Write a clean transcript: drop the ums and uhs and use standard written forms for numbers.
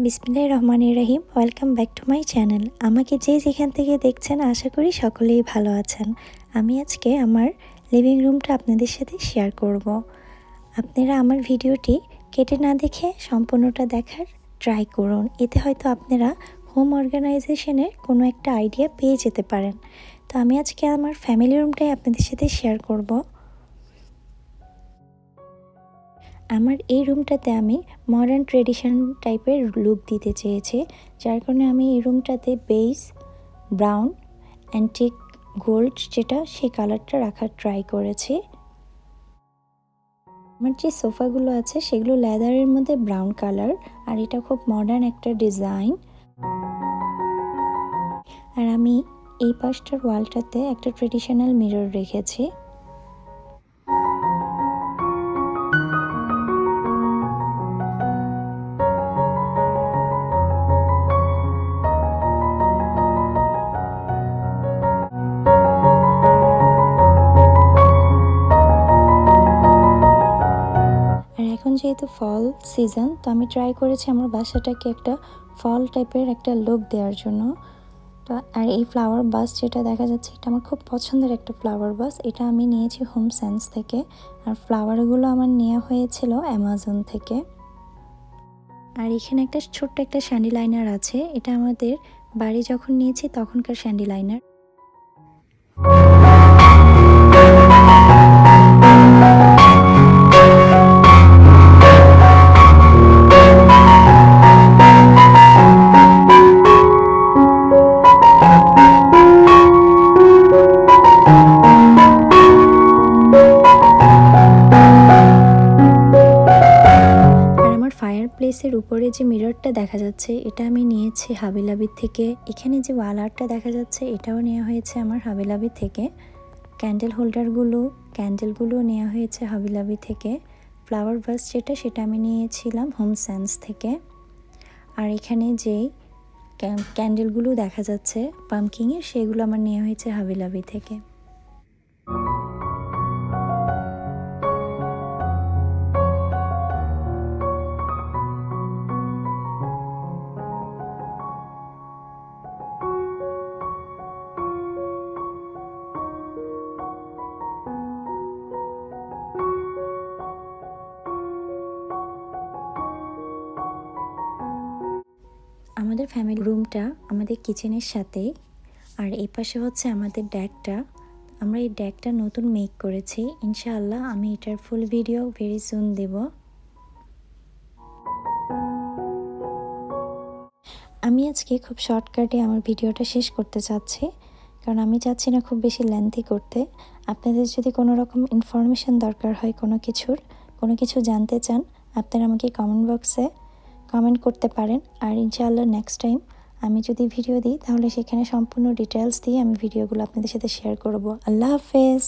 বিসমিল্লাহির রহমানির রহিম। Welcome back to my channel. আমাকে যে যেখান থেকে দেখছেন আশা করি সকলেই ভালো আছেন। আমি আজকে আমার লিভিং রুমটা আপনাদের সাথে শেয়ার করব। আপনারা আমার ভিডিওটি কেটে না দেখে সম্পূর্ণটা দেখার ট্রাই করুন। এতে হয়তো আপনারা হোম অর্গানাইজেশনের কোনো একটা আইডিয়া পেয়ে যেতে পারেন। তো আমি আজকে আমার ফ্যামিলি রুমটাই আপনাদের সাথে শেয়ার করব। আমার এই রুমটাতে আমি মডার্ন ট্রেডিশন টাইপের লুক দিতে চেয়েছি, যার কারণে আমি এই রুমটাতে বেজ ব্রাউন অ্যান্টিক গোল্ড যেটা সেই কালারটা রাখার ট্রাই করেছি। আমার যে সোফাগুলো আছে সেগুলো লেদারের মধ্যে ব্রাউন কালার, আর এটা খুব মডার্ন একটা ডিজাইন। আর আমি এই পাশটার ওয়ালটাতে একটা ট্রেডিশনাল মিরর রেখেছি। এখন যেহেতু ফল সিজন, তো আমি ট্রাই করেছি আমার বাসাটাকে একটা ফল টাইপের একটা লুক দেওয়ার জন্য। তো আর এই ফ্লাওয়ার বাস যেটা দেখা যাচ্ছে, এটা আমার খুব পছন্দের একটা ফ্লাওয়ার বাস। এটা আমি নিয়েছি হোম সেন্স থেকে, আর ফ্লাওয়ারগুলো আমার নেওয়া হয়েছিল অ্যামাজন থেকে। আর এখানে একটা ছোট্ট একটা স্যান্ডি লাইনার আছে, এটা আমাদের বাড়ি যখন নিয়েছি তখনকার স্যান্ডি লাইনার। প্লেসের উপরে যে মিররটা দেখা যাচ্ছে, এটা আমি নিয়েছি হাবিলাবি থেকে। এখানে যে ওয়াল আর্টটা দেখা যাচ্ছে, এটাও নেওয়া হয়েছে আমার হাবিলাবি থেকে। ক্যান্ডেল ক্যান্ডেলগুলো নেওয়া হয়েছে হাবিলাবি থেকে। ফ্লাওয়ার ভাস যেটা, সেটা আমি নিয়েছিলাম হোম সেন্স থেকে। আর এখানে যেই ক্যান্ডেলগুলো দেখা যাচ্ছে পাম্পকিংয়ের, সেগুলো আমার নেওয়া হয়েছে হাবিলাবি থেকে। আমাদের ফ্যামিলি রুমটা আমাদের কিচেনের সাথেই, আর এই পাশে হচ্ছে আমাদের ডেকটা। আমরা এই ডেকটা নতুন মেক করেছি, ইনশাআল্লাহ আমি এটার ফুল ভিডিও ভেরি সুন দেব। আমি আজকে খুব শর্টকাটে আমার ভিডিওটা শেষ করতে চাচ্ছি, কারণ আমি চাচ্ছি না খুব বেশি লেন্থি করতে। আপনাদের যদি কোনো রকম ইনফরমেশন দরকার হয় কোনো কিছু জানতে চান, আপনারা আমাকে কমেন্ট বক্সে কমেন্ট করতে পারেন। আর ইনশাআল্লাহ নেক্সট টাইম আমি যদি ভিডিও দিই, তাহলে সেখানে সম্পূর্ণ ডিটেলস দিয়ে আমি ভিডিওগুলো আপনাদের সাথে শেয়ার করব। আল্লাহ হাফেজ।